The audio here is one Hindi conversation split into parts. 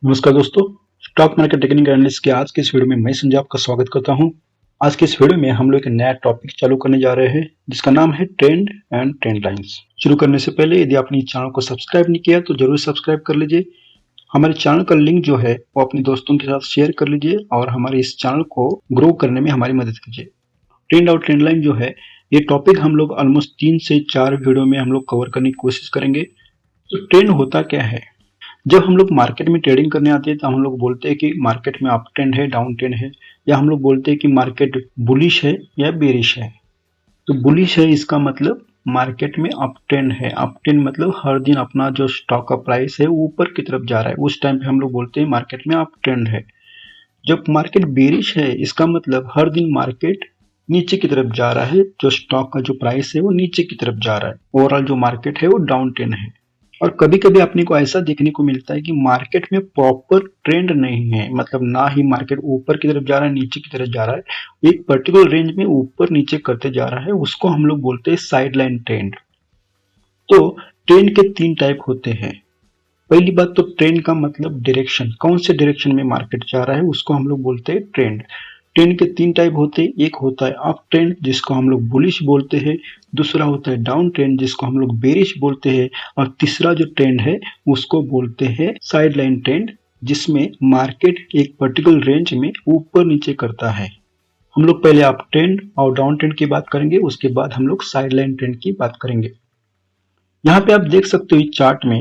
नमस्कार दोस्तों, स्टॉक मार्केट टेक्निकल एनालिसिस के आज के इस वीडियो में मैं संजय आपका स्वागत करता हूं। आज के इस वीडियो में हम लोग एक नया टॉपिक चालू करने जा रहे हैं जिसका नाम है ट्रेंड एंड ट्रेंड लाइंस। शुरू करने से पहले यदि आपने इस चैनल को सब्सक्राइब नहीं किया तो जरूर सब्सक्राइब कर लीजिए। हमारे चैनल का लिंक जो है वो अपने दोस्तों के साथ शेयर कर लीजिए और हमारे इस चैनल को ग्रो करने में हमारी मदद कीजिए। ट्रेंड और ट्रेंड लाइन जो है ये टॉपिक हम लोग ऑलमोस्ट 3 से 4 वीडियो में हम लोग कवर करने की कोशिश करेंगे। तो ट्रेंड होता क्या है? जब हम लोग मार्केट में ट्रेडिंग करने आते हैं तो हम लोग बोलते हैं कि मार्केट में अप ट्रेंड है, डाउन ट्रेंड है, या हम लोग बोलते हैं कि मार्केट बुलिश है या बेरिश है। तो बुलिश है इसका मतलब मार्केट में अप ट्रेंड है। अप ट्रेंड मतलब हर दिन अपना जो स्टॉक का प्राइस है वो ऊपर की तरफ जा रहा है, उस टाइम पे हम लोग बोलते हैं मार्केट में अप ट्रेंड है। जब मार्केट बेरिश है इसका मतलब हर दिन मार्केट नीचे की तरफ जा रहा है, जो स्टॉक का जो प्राइस है वो नीचे की तरफ जा रहा है, ओवरऑल जो मार्केट है वो डाउन ट्रेंड है। और कभी कभी अपने को ऐसा देखने को मिलता है कि मार्केट में प्रॉपर ट्रेंड नहीं है, मतलब ना ही मार्केट ऊपर की तरफ जा रहा है नीचे की तरफ जा रहा है, एक पर्टिकुलर रेंज में ऊपर नीचे करते जा रहा है, उसको हम लोग बोलते हैं साइड लाइन ट्रेंड। तो ट्रेंड के 3 टाइप होते हैं। पहली बात तो ट्रेंड का मतलब डायरेक्शन, कौन से डायरेक्शन में मार्केट जा रहा है उसको हम लोग बोलते हैं ट्रेंड। ट्रेंड के 3 टाइप होते हैं, एक होता है अप ट्रेंड जिसको हम लोग बुलिश बोलते हैं, दूसरा होता है डाउन ट्रेंड जिसको हम लोग बेरिश बोलते हैं, और तीसरा जो ट्रेंड है उसको बोलते हैं साइड लाइन ट्रेंड, जिसमें मार्केट एक पर्टिकुलर रेंज में ऊपर नीचे करता है। हम लोग पहले अप ट्रेंड और डाउन ट्रेंड की बात करेंगे, उसके बाद हम लोग साइड लाइन ट्रेंड की बात करेंगे। यहाँ पे आप देख सकते हो इस चार्ट में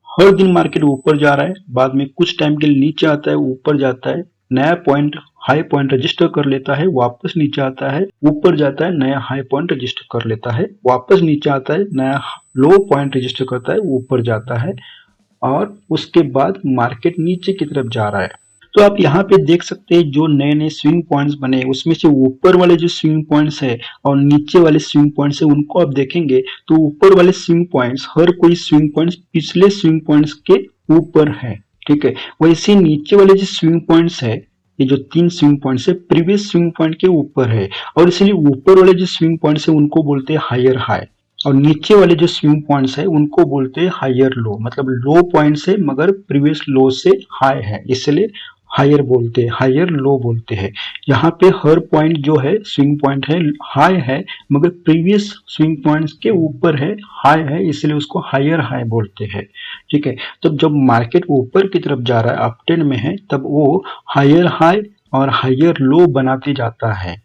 हर दिन मार्केट ऊपर जा रहा है, बाद में कुछ टाइम के लिए नीचे आता है, ऊपर जाता है, नया पॉइंट हाई पॉइंट रजिस्टर कर लेता है, वापस नीचे आता है, ऊपर जाता है, नया हाई पॉइंट रजिस्टर कर लेता है, वापस नीचे आता है, नया लो पॉइंट रजिस्टर करता है, ऊपर जाता है, और उसके बाद मार्केट नीचे की तरफ जा रहा है। तो आप यहाँ पे देख सकते हैं जो नए नए स्विंग पॉइंट्स बने उसमें से ऊपर वाले जो स्विंग पॉइंट्स है और नीचे वाले स्विंग पॉइंट्स है उनको आप देखेंगे तो ऊपर वाले स्विंग पॉइंट्स, हर कोई स्विंग पॉइंट्स पिछले स्विंग पॉइंट्स के ऊपर है, ठीक है। वैसे नीचे वाले जो स्विंग पॉइंट्स है, ये जो 3 स्विंग पॉइंट्स है प्रीवियस स्विंग पॉइंट के ऊपर है, और इसलिए ऊपर वाले जो स्विंग पॉइंट्स है उनको बोलते हैं हायर हाई, और नीचे वाले जो स्विंग पॉइंट्स है उनको बोलते हैं हायर लो, मतलब लो पॉइंट्स है मगर प्रीवियस लो से हाई है, इसलिए हायर बोलते हैं, हायर लो बोलते हैं। यहाँ पे हर पॉइंट जो है स्विंग पॉइंट है हाई है मगर प्रीवियस स्विंग पॉइंट्स के ऊपर है, हाई है, इसलिए उसको हायर हाई बोलते हैं, ठीक है। तब जब मार्केट ऊपर की तरफ जा रहा है, अप ट्रेंड में है, तब वो हायर हाई और हायर लो बनाते जाता है।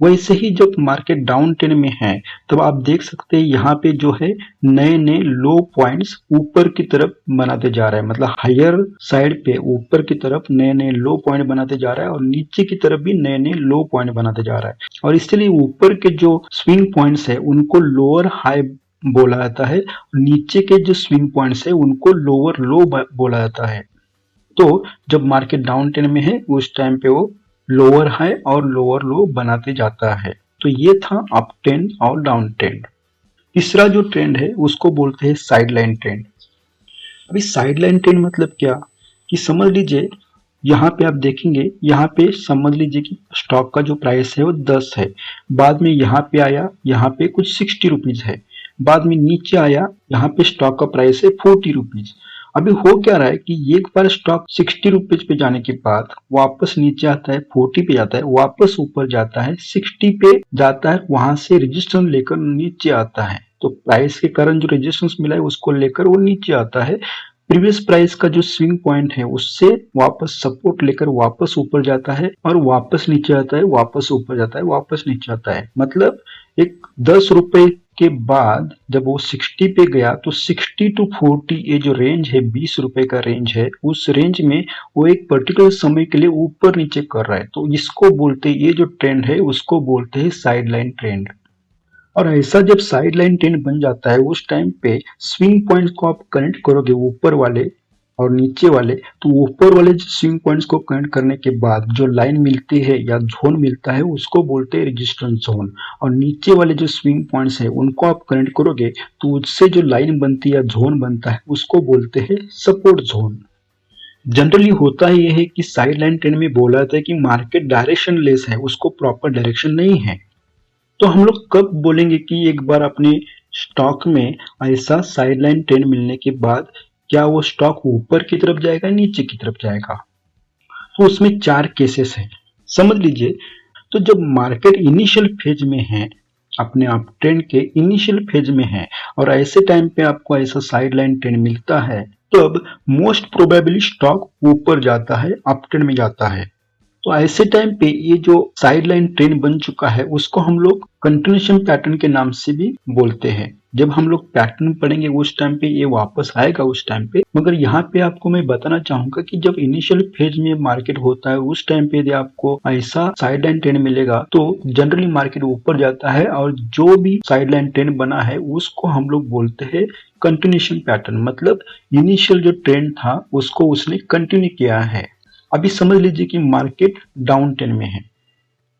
वैसे ही जब मार्केट डाउन ट्रेंड में है तब आप देख सकते हैं यहाँ पे जो है नए नए लो पॉइंट्स ऊपर की तरफ बनाते जा रहा है, मतलब हायर साइड पे ऊपर की तरफ नए नए लो पॉइंट बनाते जा रहा है और नीचे की तरफ भी नए नए लो पॉइंट बनाते जा रहा है, और इसलिए ऊपर के जो स्विंग पॉइंट्स है उनको लोअर हाई बोला जाता है, नीचे के जो स्विंग पॉइंट्स है उनको लोअर लो बोला जाता है। तो जब मार्केट डाउन ट्रेंड में है उस टाइम पे वो लोअर हाई और लोअर लो बनाते जाता है। तो ये था अप ट्रेंड और डाउन ट्रेंड। तीसरा जो ट्रेंड है उसको बोलते हैं साइड लाइन ट्रेंड। अभी साइड लाइन ट्रेंड मतलब क्या कि समझ लीजिए यहाँ पे आप देखेंगे, यहाँ पे समझ लीजिए कि स्टॉक का जो प्राइस है वो 10 है, बाद में यहाँ पे आया, यहाँ पे कुछ 60 रुपीज है, बाद में नीचे आया, यहाँ पे स्टॉक का प्राइस है 40 रुपीज। अभी हो क्या रहा है कि एक बार स्टॉक 60 रुपीज पे जाने के बाद वापस नीचे आता है, 40 पे जाता है, वापस ऊपर जाता है, 60 पे जाता है, वहां से रेजिस्टेंस लेकर नीचे आता है, तो प्राइस के कारण जो रेजिस्टेंस मिला है उसको लेकर वो नीचे आता है, प्रीवियस प्राइस का जो स्विंग पॉइंट है उससे वापस सपोर्ट लेकर वापस ऊपर जाता है और वापस नीचे आता है, वापस ऊपर जाता है, वापस नीचे आता है। मतलब एक 10 रुपए के बाद जब वो 60 पे गया तो 60 टू 40 ये जो रेंज है, 20 रुपए का रेंज है, उस रेंज में वो एक पर्टिकुलर समय के लिए ऊपर नीचे कर रहा है, तो इसको बोलते हैं, ये जो ट्रेंड है उसको बोलते हैं साइड लाइन ट्रेंड। और ऐसा जब साइड लाइन ट्रेंड बन जाता है उस टाइम पे स्विंग पॉइंट्स को आप कनेक्ट करोगे ऊपर वाले और नीचे वाले, तो ऊपर वाले स्विंग पॉइंट्स को कनेक्ट करने के बाद जो लाइन मिलती है या जोन मिलता है उसको बोलते हैं रेजिस्टेंस जोन, और नीचे वाले जो स्विंग पॉइंट्स है उनको आप कनेक्ट करोगे तो उससे जो लाइन बनती है या जोन बनता है उसको बोलते हैं सपोर्ट जोन। जनरली होता ही यह है कि साइड लाइन ट्रेंड में बोला जाता है कि मार्केट डायरेक्शन लेस है, उसको प्रॉपर डायरेक्शन नहीं है। तो हम लोग कब बोलेंगे कि एक बार अपने स्टॉक में ऐसा साइड लाइन ट्रेंड मिलने के बाद क्या वो स्टॉक ऊपर की तरफ जाएगा नीचे की तरफ जाएगा। तो उसमें 4 केसेस हैं, समझ लीजिए। तो जब मार्केट इनिशियल फेज में है, अपने आप ट्रेंड के इनिशियल फेज में है और ऐसे टाइम पे आपको ऐसा साइड लाइन ट्रेंड मिलता है, तो अब मोस्ट प्रोबेबली स्टॉक ऊपर जाता है, अप ट्रेंड में जाता है। तो ऐसे टाइम पे ये जो साइड लाइन ट्रेंड बन चुका है उसको हम लोग कंटिन्यूएशन पैटर्न के नाम से भी बोलते हैं। जब हम लोग पैटर्न पढ़ेंगे उस टाइम पे ये वापस आएगा उस टाइम पे। मगर यहाँ पे आपको मैं बताना चाहूंगा कि जब इनिशियल फेज में मार्केट होता है उस टाइम पे यदि आपको ऐसा साइड लाइन ट्रेंड मिलेगा तो जनरली मार्केट ऊपर जाता है और जो भी साइड लाइन ट्रेंड बना है उसको हम लोग बोलते हैं कंटिन्यूएशन पैटर्न। मतलब इनिशियल जो ट्रेंड था उसको उसने कंटिन्यू किया है। अभी समझ लीजिए कि मार्केट डाउन ट्रेंड में है,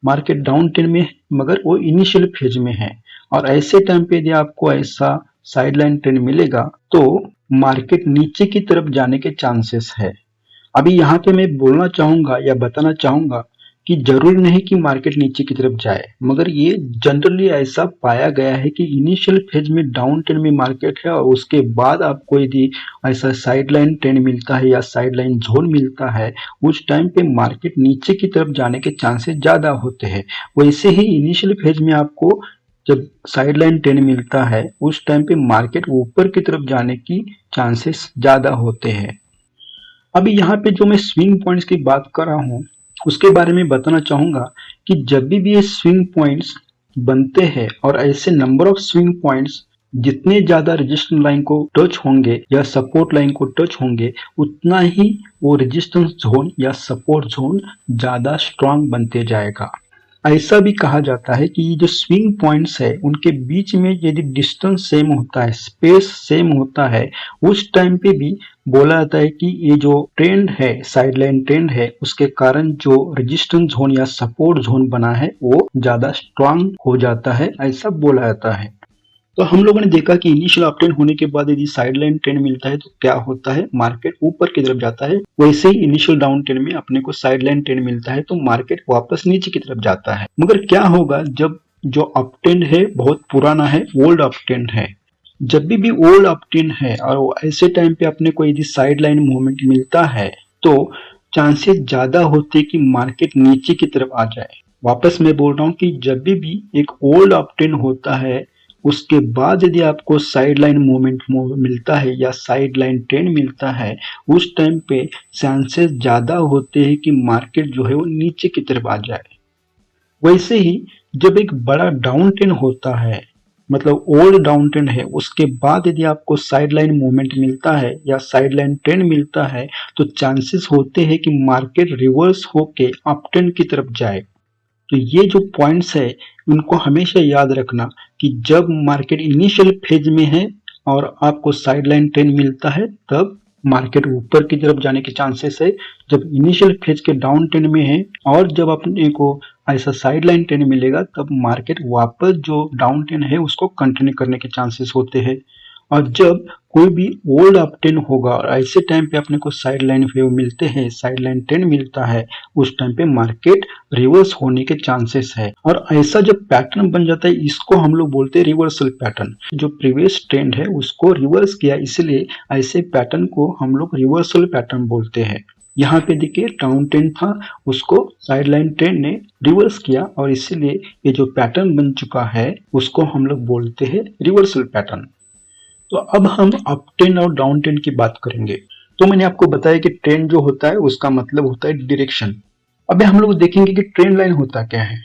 मार्केट डाउन ट्रेंड में है मगर वो इनिशियल फेज में है और ऐसे टाइम पे यदि आपको ऐसा साइडलाइन ट्रेंड मिलेगा तो मार्केट नीचे की तरफ जाने के चांसेस है। अभी यहाँ पे मैं बोलना चाहूंगा या बताना चाहूंगा कि जरूरी नहीं कि मार्केट नीचे की तरफ जाए, मगर ये जनरली ऐसा पाया गया है कि इनिशियल फेज में डाउन ट्रेंड में मार्केट है और उसके बाद आपको यदि ऐसा साइडलाइन ट्रेंड मिलता है या साइडलाइन जोन मिलता है उस टाइम पे मार्केट नीचे की तरफ जाने के चांसेस ज्यादा होते हैं। वैसे ही इनिशियल फेज में आपको जब साइडलाइन ट्रेंड मिलता है उस टाइम पे मार्केट ऊपर की तरफ जाने की चांसेस ज्यादा होते हैं। अभी यहाँ पे जो मैं स्विंग पॉइंट्स की बात कर रहा हूँ उसके बारे में बताना चाहूंगा कि जब भी ये स्विंग पॉइंट्स बनते हैं और ऐसे नंबर ऑफ स्विंग पॉइंट्स जितने ज्यादा रेजिस्टेंस लाइन को टच होंगे या सपोर्ट लाइन को टच होंगे उतना ही वो रेजिस्टेंस जोन या सपोर्ट जोन ज्यादा स्ट्रांग बनते जाएगा। ऐसा भी कहा जाता है कि ये जो स्विंग पॉइंट्स है उनके बीच में यदि डिस्टेंस सेम होता है, स्पेस सेम होता है, उस टाइम पे भी बोला जाता है कि ये जो ट्रेंड है साइडलाइन ट्रेंड है उसके कारण जो रेजिस्टेंस जोन या सपोर्ट जोन बना है वो ज्यादा स्ट्रांग हो जाता है, ऐसा बोला जाता है। तो हम लोगों ने देखा कि इनिशियल अपट्रेंड होने के बाद यदि साइडलाइन ट्रेंड मिलता है तो क्या होता है, मार्केट ऊपर की तरफ जाता है। वैसे ही इनिशियल डाउन ट्रेंड में अपने को साइडलाइन ट्रेंड मिलता है तो मार्केट वापस नीचे की तरफ जाता है। मगर क्या होगा जब जो अपट्रेंड है बहुत पुराना है, ओल्ड अपट्रेंड है। जब भी ओल्ड अपट्रेंड है और ऐसे टाइम पे अपने को यदि साइडलाइन मूवमेंट मिलता है तो चांसेस ज्यादा होते कि मार्केट नीचे की तरफ आ जाए। वापस मैं बोल रहा हूँ कि जब भी एक ओल्ड अपट्रेंड होता है उसके बाद यदि आपको साइड लाइन मूवमेंट मिलता है या साइड लाइन ट्रेंड मिलता है उस टाइम पे चांसेस ज्यादा होते हैं कि मार्केट जो है वो नीचे की तरफ आ जाए। वैसे ही जब एक बड़ा डाउन ट्रेंड होता है, मतलब ओल्ड डाउन ट्रेंड है, उसके बाद यदि आपको साइड लाइन मूवमेंट मिलता है या साइड लाइन ट्रेंड मिलता है तो चांसेस होते हैं कि मार्केट रिवर्स होके अप ट्रेंड की तरफ जाए। तो ये जो पॉइंट्स है उनको हमेशा याद रखना कि जब मार्केट इनिशियल फेज में है और आपको साइडलाइन ट्रेंड मिलता है तब मार्केट ऊपर की तरफ जाने के चांसेस है। जब इनिशियल फेज के डाउन ट्रेंड में है और जब अपने को ऐसा साइडलाइन ट्रेंड मिलेगा तब मार्केट वापस जो डाउन ट्रेंड है उसको कंटिन्यू करने के चांसेस होते हैं। और जब कोई भी ओल्ड अपट्रेंड होगा और ऐसे टाइम पे अपने को साइड लाइन वेव मिलते हैं, साइड लाइन ट्रेंड मिलता है, उस टाइम पे मार्केट रिवर्स होने के चांसेस है। और ऐसा जब पैटर्न बन जाता है इसको हम लोग बोलते हैं रिवर्सल पैटर्न। जो प्रीवियस ट्रेंड है उसको रिवर्स किया, इसलिए ऐसे पैटर्न को हम लोग रिवर्सल पैटर्न बोलते हैं। यहाँ पे देखिए डाउन ट्रेंड था, उसको साइड लाइन ट्रेंड ने रिवर्स किया और इसीलिए ये जो पैटर्न बन चुका है उसको हम लोग बोलते हैं रिवर्सल पैटर्न। तो अब हम अप ट्रेंड और डाउन ट्रेंड की बात करेंगे। तो मैंने आपको बताया कि ट्रेंड जो होता है उसका मतलब होता है डायरेक्शन। अब हम लोग देखेंगे कि ट्रेंड लाइन होता क्या है।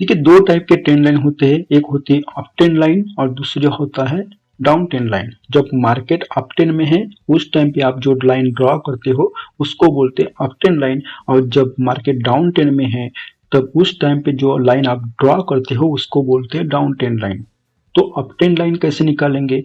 देखिए दो टाइप के ट्रेंड लाइन होते हैं, एक होती है अप ट्रेंड लाइन और दूसरा जो होता है डाउन ट्रेंड लाइन। जब मार्केट अप ट्रेंड में है उस टाइम पे आप जो लाइन ड्रॉ करते हो उसको बोलते हैं अप ट्रेंड लाइन, और जब मार्केट डाउन ट्रेंड में है तब उस टाइम पे जो लाइन आप ड्रॉ करते हो उसको बोलते हैं डाउन ट्रेंड लाइन। तो अप ट्रेंड लाइन कैसे निकालेंगे?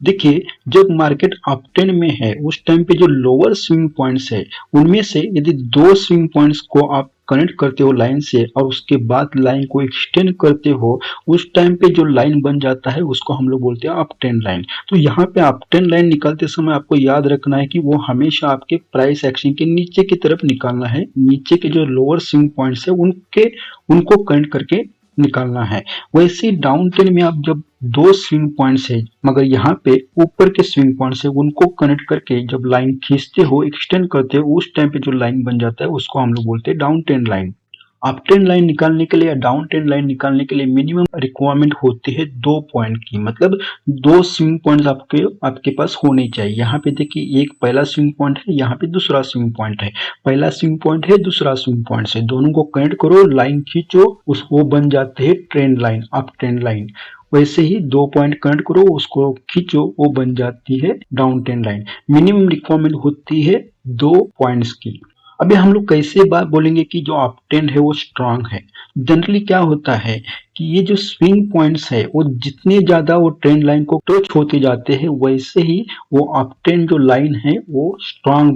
देखिए जब मार्केट अप ट्रेंड में है उस टाइम पे जो लोअर स्विंग पॉइंट्स है उनमें से यदि दो स्विंग पॉइंट्स को आप कनेक्ट करते हो लाइन से और उसके बाद लाइन को एक्सटेंड करते हो उस टाइम पे जो लाइन बन जाता है उसको हम लोग बोलते हैं अप ट्रेंड लाइन। तो यहाँ पे अप ट्रेंड लाइन निकालते समय आपको याद रखना है कि वो हमेशा आपके प्राइस एक्शन के नीचे की तरफ निकालना है। नीचे के जो लोअर स्विंग पॉइंट्स है उनको कनेक्ट करके निकालना है। वैसे डाउन ट्रेंड में आप जब दो स्विंग पॉइंट्स है, मगर यहाँ पे ऊपर के स्विंग पॉइंट्स है, उनको कनेक्ट करके जब लाइन खींचते हो, एक्सटेंड करते हो, उस टाइम पे जो लाइन बन जाता है उसको हम लोग बोलते हैं down trend line. Up trend line निकालने के लिए या डाउन ट्रेंड लाइन निकालने के लिए मिनिमम रिक्वायरमेंट होती है 2 पॉइंट की, मतलब दो स्विंग पॉइंट्स आपके आपके पास होने चाहिए। यहाँ पे देखिए, एक पहला स्विंग पॉइंट है, यहाँ पे दूसरा स्विंग पॉइंट है, पहला स्विंग पॉइंट है, दूसरा स्विंग पॉइंट है, दोनों को कनेक्ट करो, लाइन खींचो, उस वो बन जाते हैं trend line, up trend line. वैसे ही 2 पॉइंट कनेक्ट करो, उसको खींचो, वो बन जाती है down trend line. Minimum requirement होती है 2 पॉइंट्स की। अभी हम लोग कैसे बात बोलेंगे कि जो अप ट्रेंड है वो स्ट्रांग है। जनरली क्या होता है कि ये जो स्विंग पॉइंट्स है वो जितने ज्यादा वो ट्रेंड लाइन को टच होते जाते हैं, वैसे ही वो अप ट्रेंड जो लाइन है वो स्ट्रांग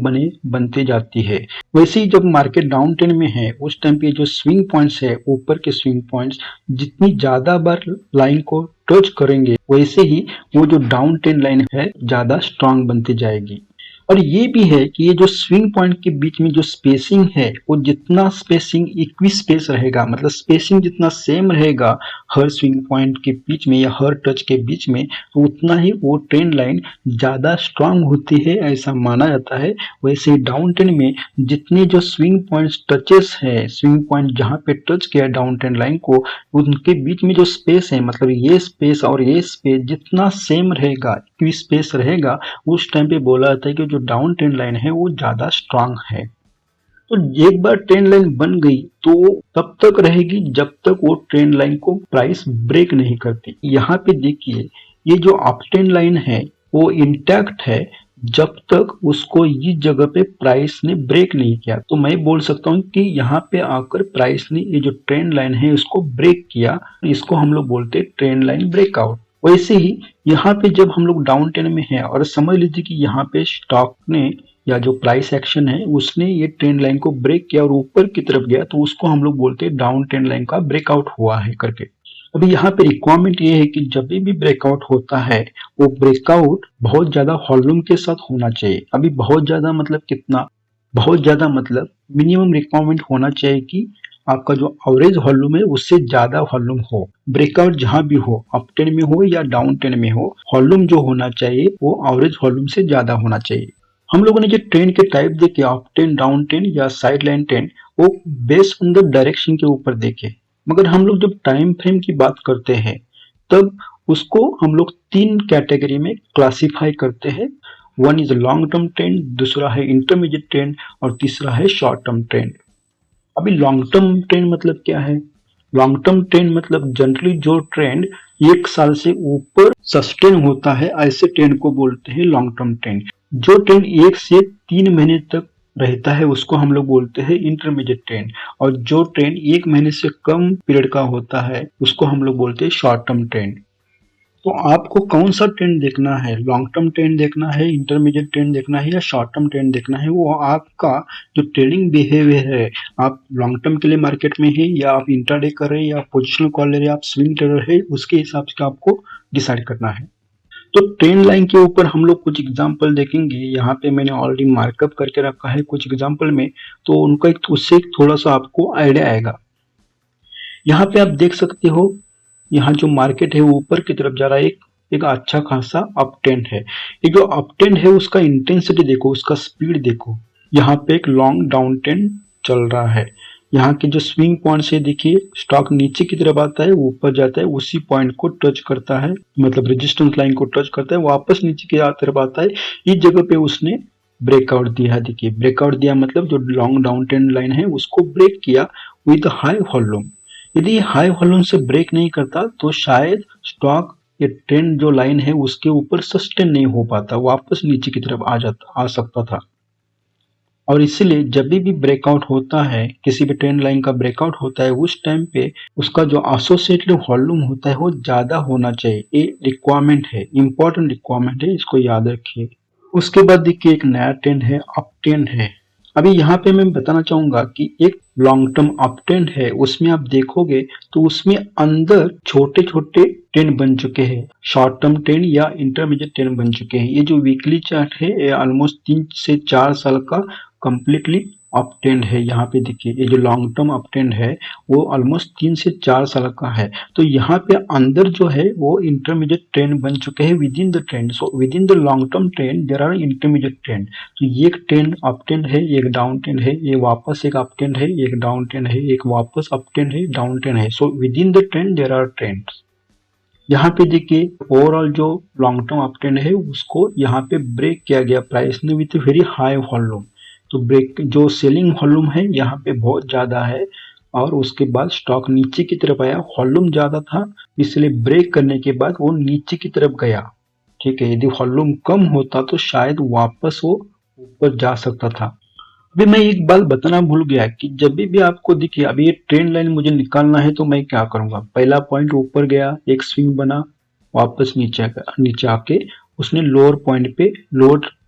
बनते जाती है। वैसे ही जब मार्केट डाउन ट्रेंड में है, उस टाइम पे जो स्विंग पॉइंट्स है, ऊपर के स्विंग पॉइंट्स जितनी ज्यादा बार लाइन को टच करेंगे, वैसे ही वो जो डाउन ट्रेंड लाइन है ज्यादा स्ट्रांग बनती जाएगी। और ये भी है कि ये जो स्विंग पॉइंट के बीच में जो स्पेसिंग है, वो जितना स्पेसिंग इक्वी स्पेस रहेगा, मतलब स्पेसिंग जितना सेम रहेगा हर स्विंग पॉइंट के बीच में या हर टच के बीच में, तो उतना ही वो ट्रेंड लाइन ज्यादा स्ट्रांग होती है, ऐसा माना जाता है। वैसे ही डाउन ट्रेंड में जितने जो स्विंग पॉइंट्स टचेस है, स्विंग पॉइंट जहाँ पे टच किया डाउन ट्रेंड लाइन को, उनके बीच में जो स्पेस है, मतलब ये स्पेस और ये स्पेस जितना सेम रहेगा, इक्वी स्पेस रहेगा, उस टाइम पे बोला जाता है कि जो डाउन ट्रेंड लाइन है वो ज्यादा स्ट्रांग है। तो एक बार ट्रेंड लाइन बन गई तो तब तक रहेगी जब तक वो ट्रेंड लाइन को प्राइस ब्रेक नहीं करती। यहाँ पे देखिए, ये जो अप ट्रेंड लाइन है वो इंटैक्ट है जब तक उसको इस जगह पे प्राइस ने ब्रेक नहीं किया। तो मैं बोल सकता हूँ कि यहाँ पे आकर प्राइस ने ये जो ट्रेंड लाइन है उसको ब्रेक किया, इसको हम लोग बोलते हैं ट्रेंड लाइन ब्रेकआउट। वैसे ही यहाँ पे जब हम लोग डाउन ट्रेंड में है और समझ लीजिए कि यहाँ पे स्टॉक ने या जो प्राइस एक्शन है उसने ये ट्रेंड लाइन को ब्रेक किया और ऊपर की तरफ गया, तो उसको हम लोग बोलते हैं डाउन ट्रेंड लाइन का ब्रेकआउट हुआ है करके। अभी यहाँ पे रिक्वायरमेंट ये है कि जब भी ब्रेकआउट होता है, वो ब्रेकआउट बहुत ज्यादा वॉल्यूम के साथ होना चाहिए। अभी बहुत ज्यादा मतलब कितना, बहुत ज्यादा मतलब मिनिमम रिक्वायरमेंट होना चाहिए कि आपका जो एवरेज वॉल्यूम है उससे ज्यादा वॉल्यूम हो। ब्रेकआउट जहां भी हो, अप ट्रेंड में हो या डाउन ट्रेंड में हो, वॉल्यूम जो होना चाहिए वो एवरेज वॉल्यूम से ज्यादा होना चाहिए। हम लोगों ने जो ट्रेंड के टाइप देखे, अप ट्रेंड, डाउन ट्रेंड या साइड लाइन ट्रेंड, वो बेस्ड ऑन द डायरेक्शन के ऊपर देखे। मगर हम लोग जब टाइम फ्रेम की बात करते हैं तब उसको हम लोग 3 कैटेगरी में क्लासिफाई करते हैं। One is long term trend, दूसरा है इंटरमीडिएट ट्रेंड और तीसरा है शॉर्ट टर्म ट्रेंड। अभी लॉन्ग टर्म ट्रेंड मतलब क्या है? लॉन्ग टर्म ट्रेंड मतलब जनरली जो ट्रेंड 1 साल से ऊपर सस्टेन होता है, ऐसे ट्रेंड को बोलते हैं लॉन्ग टर्म ट्रेंड। जो ट्रेंड 1 से 3 महीने तक रहता है उसको हम लोग बोलते हैं इंटरमीडिएट ट्रेंड, और जो ट्रेंड 1 महीने से कम पीरियड का होता है उसको हम लोग बोलते हैं शॉर्ट टर्म ट्रेंड। तो आपको कौन सा ट्रेंड देखना है? लॉन्ग टर्म ट्रेंड देखना है, इंटरमीडिएट ट्रेंड देखना है या शॉर्ट टर्म ट्रेंड देखना है? वो आपका जो ट्रेडिंग बिहेवियर है, आप लॉन्ग टर्म के लिए मार्केट में है या आप इंट्राडे कर रहे हैं या पोजिशनल कॉल ले रहे हैं, आप स्विंग ट्रेडर है, उसके हिसाब से आपको डिसाइड करना है। तो ट्रेंड लाइन के ऊपर हम लोग कुछ एग्जांपल देखेंगे। यहाँ पे मैंने ऑलरेडी मार्कअप करके रखा है कुछ एग्जांपल में, तो उनका उससे थोड़ा सा आपको आइडिया आएगा। यहाँ पे आप देख सकते हो, यहाँ जो मार्केट है वो ऊपर की तरफ जा रहा है, एक अच्छा खासा अप ट्रेंड है। ये जो अप ट्रेंड है उसका इंटेंसिटी देखो, उसका स्पीड देखो। यहाँ पे एक लॉन्ग डाउन ट्रेंड चल रहा है। यहाँ के जो स्विंग पॉइंट्स है देखिए, स्टॉक नीचे की तरफ आता है, ऊपर जाता है, उसी पॉइंट को टच करता है, मतलब रेजिस्टेंस लाइन को टच करता है, वापस नीचे की तरफ आता है। इस जगह पे उसने ब्रेकआउट दिया। देखिए ब्रेकआउट दिया मतलब जो लॉन्ग डाउन ट्रेंड लाइन है उसको ब्रेक किया विद हाई वॉल्यूम। यदि हाई वॉल्यूम से ब्रेक नहीं करता तो शायद स्टॉक ये ट्रेंड जो लाइन है उसके ऊपर सस्टेन नहीं हो पाता, वापस नीचे की तरफ आ सकता था। और इसीलिए जब भी ब्रेकआउट होता है, किसी भी ट्रेंड लाइन का ब्रेकआउट होता है, उस टाइम पे उसका जो एसोसिएटेड वॉल्यूम होता है वो ज्यादा होना चाहिए। ये रिक्वायरमेंट है, इंपॉर्टेंट रिक्वायरमेंट है, इसको याद रखिए। उसके बाद देखिए एक नया ट्रेंड है, अप ट्रेंड है। अभी यहाँ पे मैं बताना चाहूंगा कि एक लॉन्ग टर्म अप ट्रेंड है, उसमें आप देखोगे तो उसमें अंदर छोटे छोटे ट्रेंड बन चुके हैं, शॉर्ट टर्म ट्रेंड या इंटरमीडिएट ट्रेंड बन चुके हैं। ये जो वीकली चार्ट है ये ऑलमोस्ट 3 से 4 साल का कंप्लीटली अप ट्रेंड है। यहाँ पे देखिए ये जो लॉन्ग टर्म अप ट्रेंड है वो ऑलमोस्ट 3 से 4 साल का है। तो यहाँ पे अंदर जो है वो इंटरमीडिएट ट्रेंड बन चुके हैं within the trend. So within the long term trend there are intermediate trend. तो ये एक ट्रेंड अप ट्रेंड है, एक डाउन ट्रेंड है, ये वापस एक अप ट्रेंड है, एक डाउन ट्रेंड है, एक वापस अप ट्रेंड है, डाउन ट्रेंड है। So within the trend there are trends. यहाँ पे देखिए ओवरऑल जो लॉन्ग टर्म अप ट्रेंड है उसको यहाँ पे ब्रेक किया गया प्राइस ने विथ वेरी हाई वॉल्यूम। तो ब्रेक जो सेलिंग वॉल्यूम है यहाँ पे बहुत ज्यादा है और उसके बाद स्टॉक नीचे की तरफ आया, वॉल्यूम ज्यादा था इसलिए ब्रेक करने के बाद वो नीचे की तरफ गया। ठीक है, यदि वॉल्यूम कम होता तो शायद वापस वो ऊपर जा सकता था। अभी मैं एक बात बताना भूल गया कि जब भी आपको दिखे अभी ये ट्रेंड लाइन मुझे निकालना है तो मैं क्या करूंगा। पहला पॉइंट ऊपर गया, एक स्विंग बना, वापस नीचे आके उसने लोअर पॉइंट पे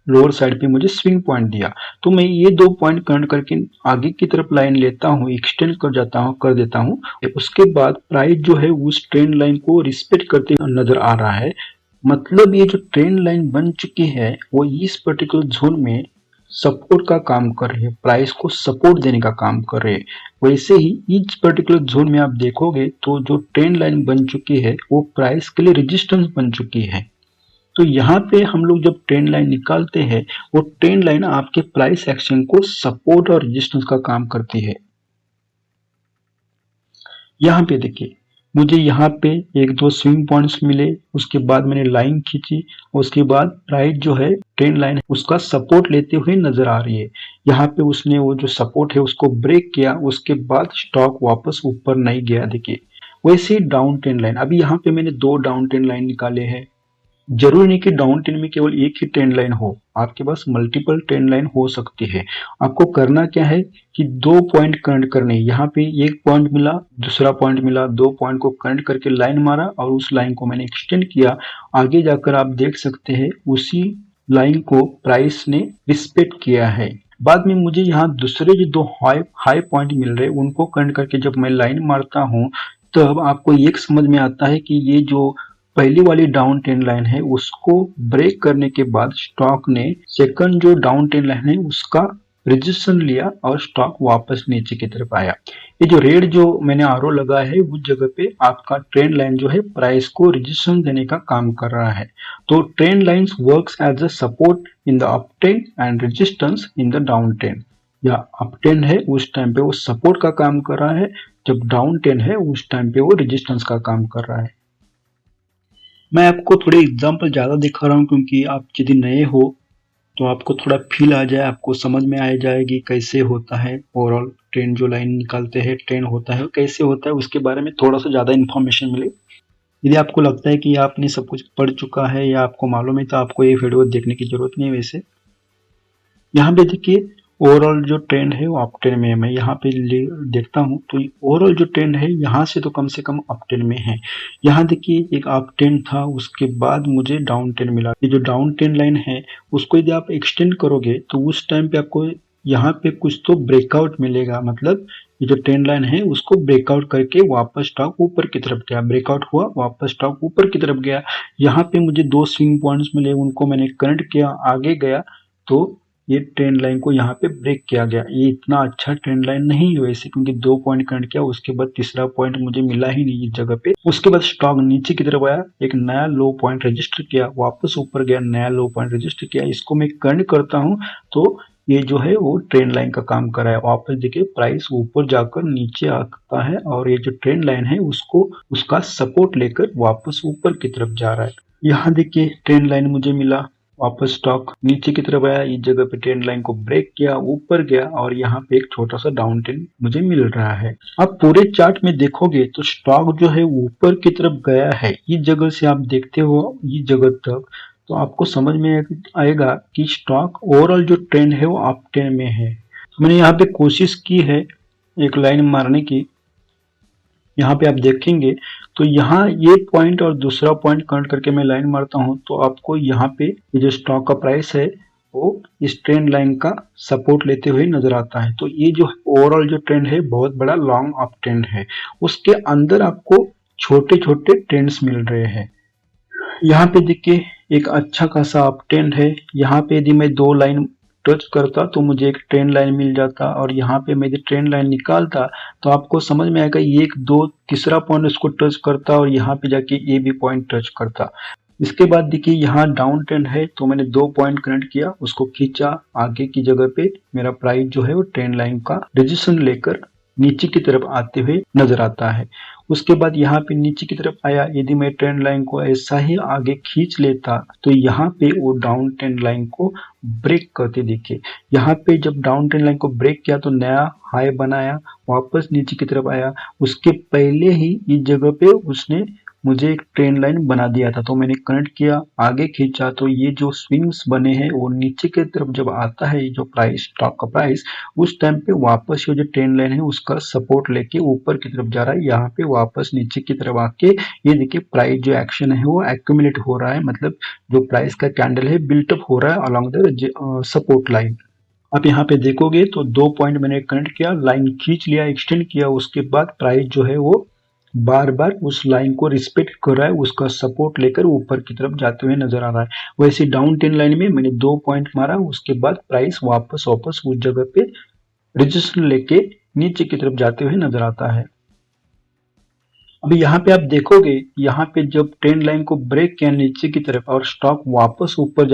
लोअर साइड पे मुझे स्विंग पॉइंट दिया। तो मैं ये 2 पॉइंट कनेक्ट करके आगे की तरफ लाइन लेता हूँ, एक्सटेंड कर देता हूँ। उसके बाद प्राइस जो है उस ट्रेंड लाइन को रिस्पेक्ट करते नजर आ रहा है। मतलब ये जो ट्रेंड लाइन बन चुकी है वो इस पर्टिकुलर जोन में सपोर्ट का काम कर रहे हैं, प्राइस को सपोर्ट देने का काम कर रहे हैं। वैसे ही इस पर्टिकुलर जोन में आप देखोगे तो जो ट्रेंड लाइन बन चुकी है वो प्राइस के लिए रेजिस्टेंस बन चुकी है। तो यहाँ पे हम लोग जब ट्रेंड लाइन निकालते हैं वो ट्रेंड लाइन आपके प्राइस एक्शन को सपोर्ट और रेजिस्टेंस का काम करती है। यहाँ पे देखिए मुझे यहाँ पे एक दो स्विंग पॉइंट्स मिले, उसके बाद मैंने लाइन खींची, उसके बाद प्राइस जो है ट्रेंड लाइन उसका सपोर्ट लेते हुए नजर आ रही है। यहाँ पे उसने वो जो सपोर्ट है उसको ब्रेक किया, उसके बाद स्टॉक वापस ऊपर नहीं गया। देखिए वैसे डाउन ट्रेंड लाइन, अभी यहाँ पे मैंने 2 डाउन ट्रेंड लाइन निकाले हैं। जरूरी नहीं कि डाउन ट्रेंड में केवल एक ही ट्रेंड लाइन हो, आपके पास मल्टीपल ट्रेंड लाइन हो सकती है। आपको करना क्या है कि 2 पॉइंट कनेक्ट करने, यहाँ पे एक पॉइंट मिला, दूसरा पॉइंट मिला, 2 पॉइंट को कनेक्ट करके लाइन मारा और उस लाइन को मैंने एक्सटेंड किया। आगे जाकर आप देख सकते हैं उसी लाइन को प्राइस ने रिस्पेक्ट किया है। बाद में मुझे यहाँ दूसरे जो 2 हाई पॉइंट मिल रहे उनको कनेक्ट करके जब मैं लाइन मारता हूँ तब आपको एक समझ में आता है कि ये जो पहली वाली डाउन ट्रेंड लाइन है उसको ब्रेक करने के बाद स्टॉक ने सेकंड जो डाउन ट्रेंड लाइन है उसका रेजिस्टेंस लिया और स्टॉक वापस नीचे की तरफ आया। ये जो रेड जो मैंने आरो लगा है उस जगह पे आपका ट्रेंड लाइन जो है प्राइस को रेजिस्टेंस देने का काम कर रहा है। तो trend lines works as a support in the up trend and resistance in the down trend. या अप ट्रेंड है उस टाइम पे वो सपोर्ट का काम कर रहा है, जब डाउन ट्रेंड है उस टाइम पे वो रेजिस्टेंस का काम कर रहा है। मैं आपको थोड़े एग्जाम्पल ज़्यादा दिखा रहा हूँ क्योंकि आप यदि नए हो तो आपको थोड़ा फील आ जाए, आपको समझ में आ जाएगी कैसे होता है ओवरऑल ट्रेंड जो लाइन निकालते हैं ट्रेंड होता है कैसे होता है, उसके बारे में थोड़ा सा ज़्यादा इन्फॉर्मेशन मिले। यदि आपको लगता है कि आपने सब कुछ पढ़ चुका है या आपको मालूम है तो आपको ये वीडियो देखने की जरूरत नहीं है। वैसे यहाँ पे देखिए ओवरऑल जो ट्रेंड है वो अप ट्रेंड में है। मैं यहाँ पे देखता हूँ तो ओवरऑल जो ट्रेंड है यहाँ से तो कम से कम अप ट्रेंड में है। यहाँ देखिए एक अप ट्रेंड था, उसके बाद मुझे डाउन ट्रेंड मिला। ये जो डाउन ट्रेंड लाइन है उसको यदि आप एक्सटेंड करोगे तो उस टाइम पे आपको यहाँ पे कुछ तो ब्रेकआउट मिलेगा। मतलब ये जो ट्रेंड लाइन है उसको ब्रेकआउट करके वापस स्टॉक ऊपर की तरफ गया, ब्रेकआउट हुआ वापस स्टॉक ऊपर की तरफ गया। यहाँ पे मुझे 2 स्विंग पॉइंट्स मिले, उनको मैंने कनेक्ट किया, आगे गया तो ये ट्रेंड लाइन को यहाँ पे ब्रेक किया गया। ये इतना अच्छा ट्रेंड लाइन नहीं है वैसे, क्योंकि 2 पॉइंट कनेक्ट किया उसके बाद तीसरा पॉइंट मुझे मिला ही नहीं इस जगह पे। उसके बाद स्टॉक नीचे की तरफ आया, एक नया लो पॉइंट रजिस्टर किया, वापस ऊपर गया, नया लो पॉइंट रजिस्टर किया। इसको मैं कनेक्ट करता हूँ तो ये जो है वो ट्रेंड लाइन का काम कर रहा है। वापस देखिए प्राइस ऊपर जाकर नीचे आता है और ये जो ट्रेंड लाइन है उसको उसका सपोर्ट लेकर वापस ऊपर की तरफ जा रहा है। यहाँ देखिए ट्रेंड लाइन मुझे मिला, वापस स्टॉक नीचे की तरफ आया, इस जगह पे ट्रेंड लाइन को ब्रेक किया, ऊपर गया और यहाँ पे एक छोटा सा डाउन ट्रेंड मुझे मिल रहा है। अब पूरे चार्ट में देखोगे तो स्टॉक जो है ऊपर की तरफ गया है। इस जगह से आप देखते हो इस जगह तक तो आपको समझ में आएगा कि स्टॉक ओवरऑल जो ट्रेंड है वो अप ट्रेंड में है। तो मैंने यहाँ पे कोशिश की है एक लाइन मारने की। यहाँ पे आप देखेंगे तो यहाँ ये पॉइंट और दूसरा पॉइंट कनेक्ट करके मैं लाइन मारता हूँ तो आपको यहाँ पे ये जो स्टॉक का प्राइस है वो इस ट्रेंड लाइन का सपोर्ट लेते हुए नजर आता है। तो ये जो ओवरऑल जो ट्रेंड है बहुत बड़ा लॉन्ग अप ट्रेंड है, उसके अंदर आपको छोटे छोटे ट्रेंड्स मिल रहे हैं। यहाँ पे देखिए एक अच्छा खासा अप ट्रेंड है। यहाँ पे यदि मैं 2 लाइन टच करता तो मुझे एक ट्रेंड लाइन मिल जाता, और यहाँ पे मैं यदि ट्रेंड लाइन निकालता तो आपको समझ में आएगा एक दो तीसरा पॉइंट उसको टच करता और यहाँ पे जाके ये भी पॉइंट टच करता। इसके बाद देखिए यहाँ डाउन ट्रेंड है, तो मैंने 2 पॉइंट कनेक्ट किया, उसको खींचा आगे की जगह पे, मेरा प्राइस जो है वो ट्रेंड लाइन का रेजिस्टेंस लेकर नीचे की तरफ आते हुए नजर आता है। उसके बाद यहाँ पे नीचे की तरफ आया, यदि मैं ट्रेंड लाइन को ऐसा ही आगे खींच लेता तो यहाँ पे वो डाउन ट्रेंड लाइन को ब्रेक करते दिखे। यहाँ पे जब डाउन ट्रेंड लाइन को ब्रेक किया तो नया हाई बनाया, वापस नीचे की तरफ आया, उसके पहले ही इस जगह पे उसने मुझे एक ट्रेंड लाइन बना दिया था, तो मैंने कनेक्ट किया, आगे खींचा, तो ये जो स्विंग्स बने हैं वो नीचे की तरफ जब आता है, ये जो प्राइस स्टॉक का प्राइस, उस टाइम पे वापस ये जो ट्रेंड लाइन है उसका सपोर्ट लेके ऊपर की तरफ जा रहा है। यहाँ पे वापस नीचे की तरफ आके ये देखिए प्राइस जो एक्शन है वो एक्यूमुलेट हो रहा है, मतलब जो प्राइस का कैंडल है बिल्टअप हो रहा है अलॉन्ग द सपोर्ट लाइन। आप यहाँ पे देखोगे तो 2 पॉइंट मैंने कनेक्ट किया, लाइन खींच लिया, एक्सटेंड किया, उसके बाद प्राइस जो है वो बार बार उस लाइन को रिस्पेक्ट कर रहा है, उसका सपोर्ट लेकर ऊपर की तरफ जाते हुए नजर आ रहा है। वैसे डाउन ट्रेंड लाइन में मैंने 2 पॉइंट मारा, उसके बाद प्राइस वापस वापस उस जगह पे रजिस्टर लेके नीचे की तरफ जाते हुए नजर आता है। अभी यहाँ पे आप देखोगे, यहाँ पे जब ट्रेंड लाइन को ब्रेक किया नीचे की तरफ और स्टॉक वापस ऊपर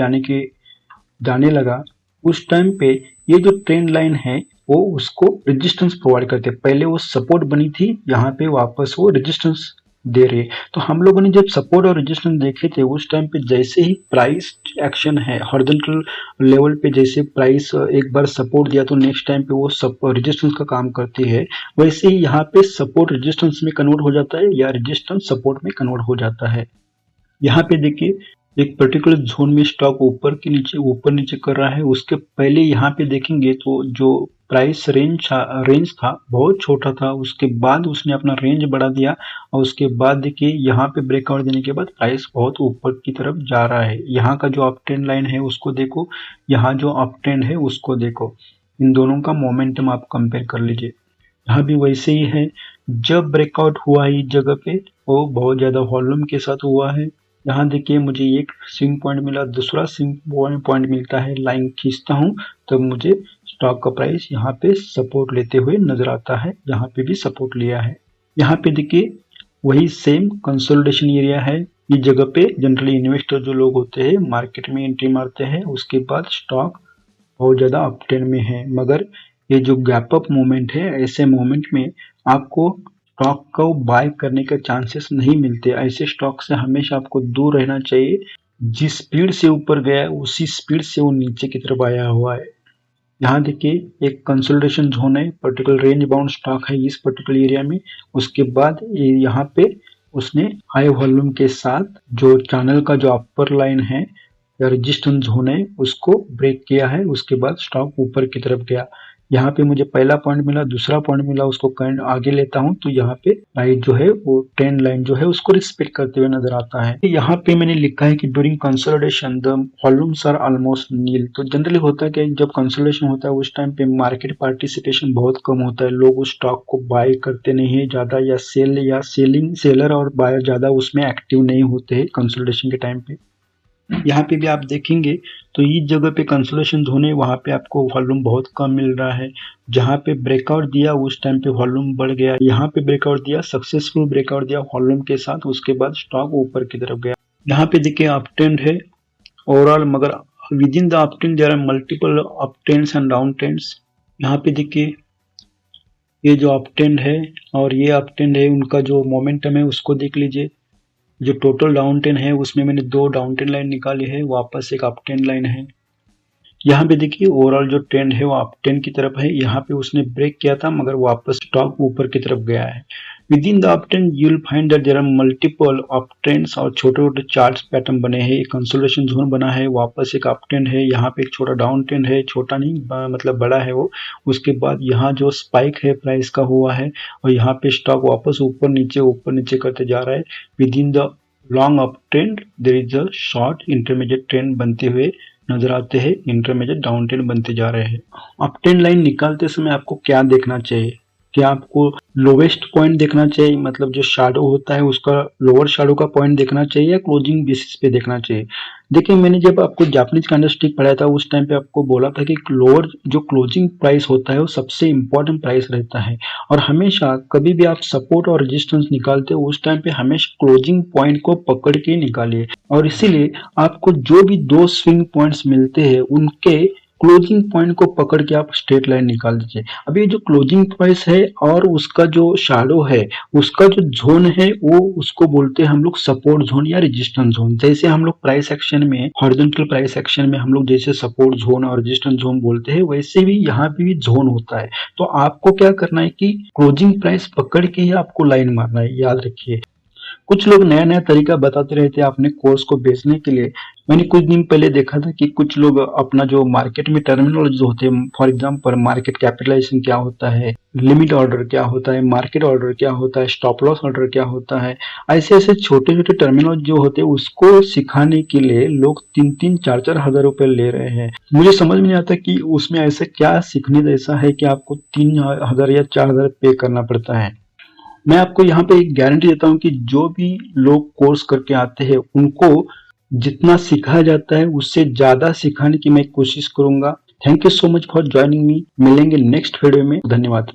जाने लगा, उस टाइम पे ये जो ट्रेंड लाइन है वो उसको रेजिस्टेंस प्रोवाइड करते हैं। पहले वो सपोर्ट बनी थी, यहाँ पे वापस वो रेजिस्टेंस दे रहे। तो हम लोगों ने जब सपोर्ट और रेजिस्टेंस देखे थे उस टाइम पे जैसे ही प्राइस एक्शन है हॉरिजॉन्टल लेवल पे, जैसे प्राइस एक बार सपोर्ट दिया तो नेक्स्ट टाइम पे वो रेजिस्टेंस का काम करती है, वैसे ही यहाँ पे सपोर्ट रेजिस्टेंस में कन्वर्ट हो जाता है या रेजिस्टेंस सपोर्ट में कन्वर्ट हो जाता है। यहाँ पे देखिए एक पर्टिकुलर जोन में स्टॉक ऊपर नीचे कर रहा है, उसके पहले यहाँ पे देखेंगे तो जो प्राइस रेंज था बहुत छोटा था, उसके बाद उसने अपना रेंज बढ़ा दिया और उसके बाद देखिए यहाँ पे ब्रेकआउट देने के बाद प्राइस बहुत ऊपर की तरफ जा रहा है। यहाँ का जो अप ट्रेंड लाइन है उसको देखो, यहाँ जो अप ट्रेंड है उसको देखो, इन दोनों का मोमेंटम आप कंपेयर कर लीजिए। यहाँ भी वैसे ही है, जब ब्रेकआउट हुआ है इस जगह पे वो बहुत ज्यादा वॉल्यूम के साथ हुआ है। यहाँ देखिए मुझे एक स्विंग पॉइंट मिला, दूसरा स्विंग पॉइंट मिलता है, लाइन खींचता हूँ तब मुझे स्टॉक का प्राइस यहाँ पे सपोर्ट लेते हुए नजर आता है, यहाँ पे भी सपोर्ट लिया है। यहाँ पे देखिए वही सेम कंसोलिडेशन एरिया है, इस जगह पे जनरली इन्वेस्टर जो लोग होते हैं मार्केट में एंट्री मारते हैं, उसके बाद स्टॉक बहुत ज्यादा अप ट्रेंड में है, मगर ये जो गैप अप मूवमेंट है ऐसे मूवमेंट में आपको स्टॉक को बाय करने के चांसेस नहीं मिलते। ऐसे स्टॉक से हमेशा आपको दूर रहना चाहिए, जिस स्पीड से ऊपर गया है उसी स्पीड से वो नीचे की तरफ आया हुआ है। यहाँ देखिए एक कंसोलिडेशन जोन है, पर्टिकुलर रेंज बाउंड स्टॉक है इस पर्टिकुलर एरिया में, उसके बाद ये यहाँ पे उसने हाई वॉल्यूम के साथ जो चैनल का जो अपर लाइन है या रेजिस्टेंस जोन है उसको ब्रेक किया है, उसके बाद स्टॉक ऊपर की तरफ गया। यहाँ पे मुझे पहला पॉइंट मिला, दूसरा पॉइंट मिला, उसको करंट आगे लेता हूँ तो यहाँ पे प्राइस जो है वो ट्रेंड लाइन जो है उसको रिस्पेक्ट करते हुए नजर आता है। यहाँ पे मैंने लिखा है कि during consolidation the volumes are almost nil. तो जनरली होता है कि जब कंसोलिडेशन होता है उस टाइम पे मार्केट पार्टिसिपेशन बहुत कम होता है, लोग उस स्टॉक को बाय करते नहीं है ज्यादा, या सेलर और बायर ज्यादा उसमें एक्टिव नहीं होते हैं कंसोलिडेशन के टाइम पे। यहाँ पे भी आप देखेंगे तो इस जगह पे कंसोलिडेशन जोन है, वहां पे आपको वॉल्यूम बहुत कम मिल रहा है। जहां पे ब्रेकआउट दिया उस टाइम पे वॉल्यूम बढ़ गया, यहाँ पे ब्रेकआउट दिया, सक्सेसफुल ब्रेकआउट दिया वॉल्यूम के साथ, उसके बाद स्टॉक ऊपर की तरफ गया। यहाँ पे देखिए अप ट्रेंड है ओवरऑल, मगर within the up trend there are multiple up trends and down trends. यहाँ पे देखिए ये जो अप ट्रेंड है और ये अप ट्रेंड है, उनका जो मोमेंटम है उसको देख लीजिए। जो टोटल डाउन ट्रेंड है उसमें मैंने 2 डाउन ट्रेंड लाइन निकाली है, वापस एक अप ट्रेंड लाइन है। यहाँ पे देखिए ओवरऑल जो ट्रेंड है वो अप ट्रेंड की तरफ है, यहाँ पे उसने ब्रेक किया था मगर वापस स्टॉक ऊपर की तरफ गया है। Within the up trend you will find that there are multiple up trends और छोटे छोटे चार्ट्स पैटर्न बने हैं, एक कंसोलिडेशन जोन बना है, वापस एक अप ट्रेंड है, यहाँ पे एक छोटा डाउन ट्रेंड है, छोटा नहीं मतलब बड़ा है वो, उसके बाद यहाँ जो स्पाइक है प्राइस का हुआ है और यहाँ पे स्टॉक वापस ऊपर नीचे करते जा रहा है। Within the long up trend there is a short intermediate trend बनते हुए नजर आते हैं, इंटरमीडिएट डाउन ट्रेंड बनते जा रहे हैं। अप ट्रेंड लाइन निकालते समय आपको क्या देखना चाहिए? कि आपको लोवेस्ट पॉइंट देखना चाहिए, मतलब जो शैडो होता है उसका लोअर शैडो का पॉइंट देखना चाहिए या क्लोजिंग बेसिस पे देखना चाहिए। देखिए, मैंने जब आपको जापानीज कैंडलस्टिक पढ़ाया था उस टाइम पे आपको बोला था कि लोअर जो क्लोजिंग प्राइस होता है वो सबसे इंपॉर्टेंट प्राइस रहता है, और हमेशा कभी भी आप सपोर्ट और रेजिस्टेंस निकालते हो उस टाइम पे हमेशा क्लोजिंग पॉइंट को पकड़ के निकालिए। और इसीलिए आपको जो भी दो स्विंग पॉइंट्स मिलते हैं उनके क्लोजिंग पॉइंट को पकड़ के आप स्ट्रेट लाइन निकाल दीजिए। अब ये जो क्लोजिंग प्राइस है और उसका जो शैडो है उसका जो जोन है वो उसको बोलते हैं हम लोग सपोर्ट जोन या रेजिस्टेंस जोन। जैसे हम लोग प्राइस एक्शन में हॉरिजॉन्टल प्राइस एक्शन में हम लोग जैसे सपोर्ट जोन और रेजिस्टेंस जोन बोलते हैं, वैसे भी यहाँ पे भी जोन होता है। तो आपको क्या करना है कि क्लोजिंग प्राइस पकड़ के ही आपको लाइन मारना है, याद रखिए। कुछ लोग नया नया तरीका बताते रहते हैं अपने कोर्स को बेचने के लिए। मैंने कुछ दिन पहले देखा था कि कुछ लोग अपना जो मार्केट में टर्मिनोलॉजी होते हैं, फॉर एग्जांपल मार्केट कैपिटलाइजेशन क्या होता है, लिमिट ऑर्डर क्या होता है, मार्केट ऑर्डर क्या होता है, स्टॉप लॉस ऑर्डर क्या होता है, ऐसे ऐसे छोटे छोटे टर्मिनोलॉजी जो होते हैं उसको सिखाने के लिए लोग 3-3 4-4 हज़ार रुपए ले रहे हैं। मुझे समझ में नहीं आता कि उसमें ऐसा क्या सीखने जैसा है कि आपको 3 हज़ार या 4 हज़ार पे करना पड़ता है। मैं आपको यहाँ पे एक गारंटी देता हूँ कि जो भी लोग कोर्स करके आते हैं उनको जितना सिखाया जाता है उससे ज्यादा सिखाने की मैं कोशिश करूंगा। Thank you so much for joining me. मिलेंगे नेक्स्ट वीडियो में। धन्यवाद।